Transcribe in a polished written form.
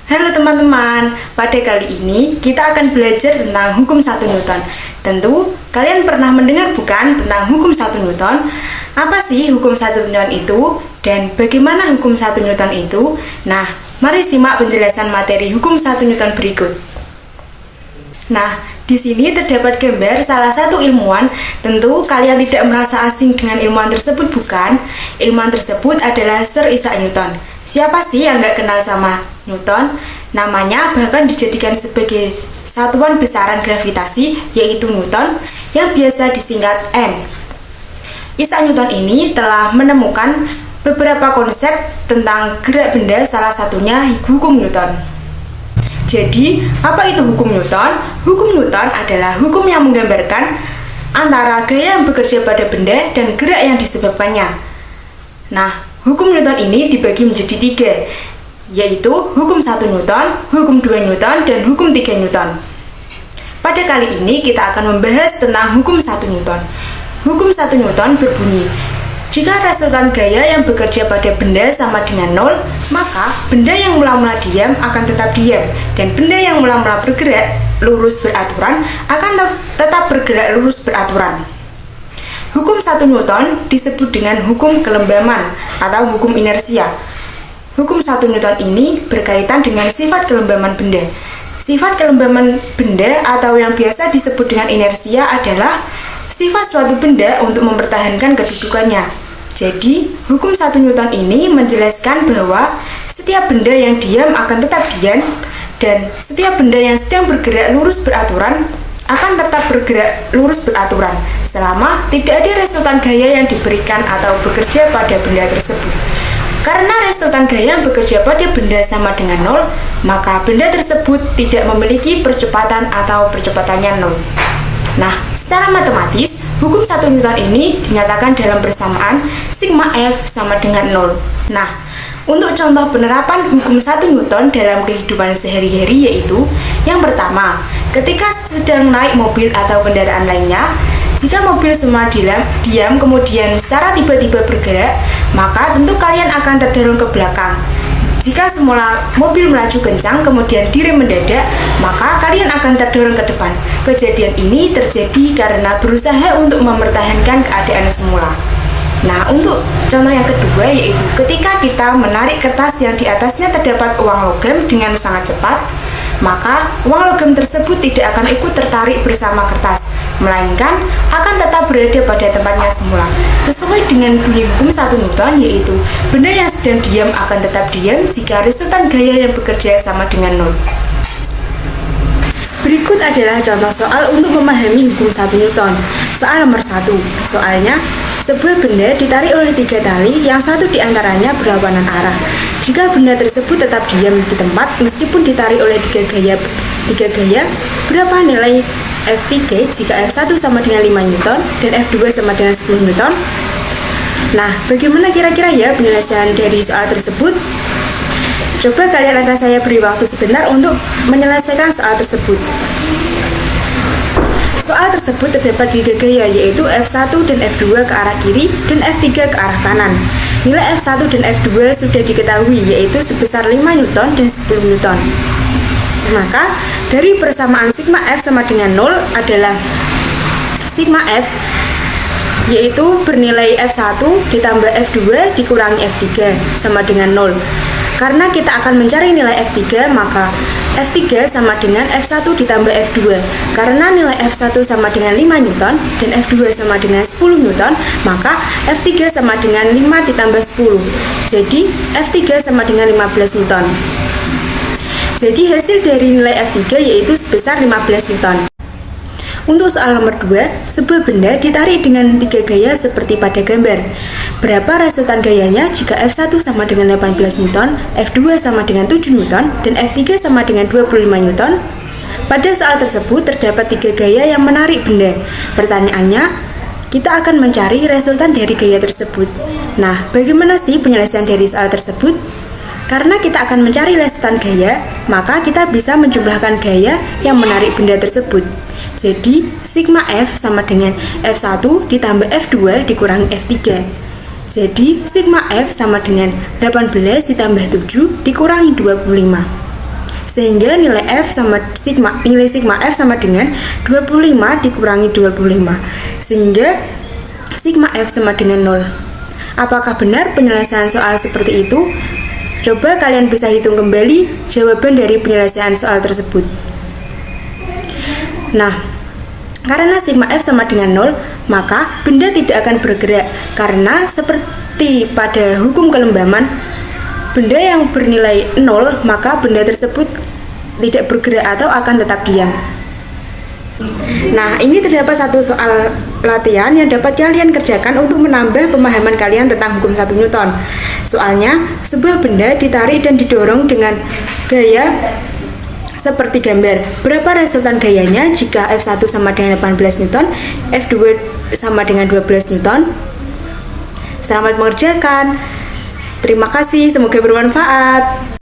Halo teman-teman, pada kali ini kita akan belajar tentang hukum 1 Newton. Tentu, kalian pernah mendengar bukan tentang hukum 1 Newton? Apa sih hukum 1 Newton itu? Dan bagaimana hukum 1 Newton itu? Nah, mari simak penjelasan materi hukum 1 Newton berikut. Nah, di sini terdapat gambar salah satu ilmuwan. Tentu kalian tidak merasa asing dengan ilmuwan tersebut bukan? Ilmuwan tersebut adalah Sir Isaac Newton. Siapa sih yang nggak kenal sama Newton? Namanya bahkan dijadikan sebagai satuan besaran gravitasi, yaitu Newton, yang biasa disingkat N. Isaac Newton ini telah menemukan beberapa konsep tentang gerak benda, salah satunya hukum Newton. Jadi, apa itu hukum Newton? Hukum Newton adalah hukum yang menggambarkan antara gaya yang bekerja pada benda dan gerak yang disebabkannya. Nah, hukum Newton ini dibagi menjadi 3, yaitu hukum 1 Newton, hukum 2 Newton, dan hukum 3 Newton. Pada kali ini kita akan membahas tentang hukum 1 Newton. Hukum 1 Newton berbunyi, jika resultan gaya yang bekerja pada benda sama dengan 0, maka benda yang mula-mula diam akan tetap diam, dan benda yang mula-mula bergerak lurus beraturan akan tetap bergerak lurus beraturan. Hukum 1 Newton disebut dengan hukum kelembaman atau hukum inersia. Hukum 1 Newton ini berkaitan dengan sifat kelembaman benda. Sifat kelembaman benda atau yang biasa disebut dengan inersia adalah sifat suatu benda untuk mempertahankan kedudukannya. Jadi, hukum 1 Newton ini menjelaskan bahwa setiap benda yang diam akan tetap diam, dan setiap benda yang sedang bergerak lurus beraturan akan tetap bergerak lurus beraturan selama tidak ada resultan gaya yang diberikan atau bekerja pada benda tersebut. Karena resultan gaya yang bekerja pada benda sama dengan 0, maka benda tersebut tidak memiliki percepatan atau percepatannya 0. Nah, secara matematis, hukum 1 Newton ini dinyatakan dalam persamaan sigma F sama dengan 0. Nah, untuk contoh penerapan hukum 1 Newton dalam kehidupan sehari-hari yaitu, yang pertama, ketika sedang naik mobil atau kendaraan lainnya, jika mobil semula diam kemudian secara tiba-tiba bergerak, maka tentu kalian akan terdorong ke belakang. Jika semula mobil melaju kencang kemudian direm mendadak, maka kalian akan terdorong ke depan. Kejadian ini terjadi karena berusaha untuk mempertahankan keadaan semula. Nah, untuk contoh yang kedua yaitu ketika kita menarik kertas yang di atasnya terdapat uang logam dengan sangat cepat, maka uang logam tersebut tidak akan ikut tertarik bersama kertas, melainkan akan tetap berada pada tempatnya semula. Sesuai dengan bunyi hukum 1 Newton yaitu benda yang sedang diam akan tetap diam jika resultan gaya yang bekerja sama dengan 0. Berikut adalah contoh soal untuk memahami hukum 1 Newton. Soal nomor 1. Soalnya, sebuah benda ditarik oleh 3 tali yang satu diantaranya berlawanan arah. Jika benda tersebut tetap diam di tempat meskipun ditarik oleh 3 gaya, berapa nilai F3 jika F1 sama dengan 5 Newton dan F2 sama dengan 10 Newton? Nah, bagaimana kira-kira ya penyelesaian dari soal tersebut? Coba kalian akan saya beri waktu sebentar untuk menyelesaikan soal tersebut. Soal tersebut terdapat 3 gaya yaitu F1 dan F2 ke arah kiri dan F3 ke arah kanan. Nilai F1 dan F2 sudah diketahui yaitu sebesar 5 Newton dan 10 Newton. Maka dari persamaan sigma F sama dengan 0 adalah sigma F yaitu bernilai F1 ditambah F2 dikurangi F3 sama dengan 0. Karena kita akan mencari nilai F3, maka F3 sama dengan F1 ditambah F2. Karena nilai F1 sama dengan 5 Newton dan F2 sama dengan 10 Newton, maka F3 sama dengan 5 ditambah 10. Jadi, F3 sama dengan 15 Newton. Jadi, hasil dari nilai F3 yaitu sebesar 15 Newton. Untuk soal nomor 2, sebuah benda ditarik dengan 3 gaya seperti pada gambar. Berapa resultan gayanya jika F1 sama dengan 18 Newton, F2 sama dengan 7 Newton, dan F3 sama dengan 25 Newton? Pada soal tersebut terdapat 3 gaya yang menarik benda. Pertanyaannya, kita akan mencari resultan dari gaya tersebut. Nah, bagaimana sih penyelesaian dari soal tersebut? Karena kita akan mencari resultan gaya, maka kita bisa menjumlahkan gaya yang menarik benda tersebut. Jadi, sigma F sama dengan F1 ditambah F2 dikurangi F3. Jadi, sigma F sama dengan 18 ditambah 7 dikurangi 25. Sehingga nilai sigma F sama dengan 25 dikurangi 25. Sehingga sigma F sama dengan 0. Apakah benar penyelesaian soal seperti itu? Coba kalian bisa hitung kembali jawaban dari penyelesaian soal tersebut. Nah, karena sigma F sama dengan 0, maka benda tidak akan bergerak. Karena seperti pada hukum kelembaman, benda yang bernilai 0, maka benda tersebut tidak bergerak atau akan tetap diam. Nah, ini terdapat satu soal latihan yang dapat kalian kerjakan untuk menambah pemahaman kalian tentang hukum 1 Newton. Soalnya, sebuah benda ditarik dan didorong dengan gaya seperti gambar. Berapa resultan gayanya jika F1 sama dengan 18 Newton, F2 sama dengan 12 Newton? Selamat mengerjakan. Terima kasih, semoga bermanfaat.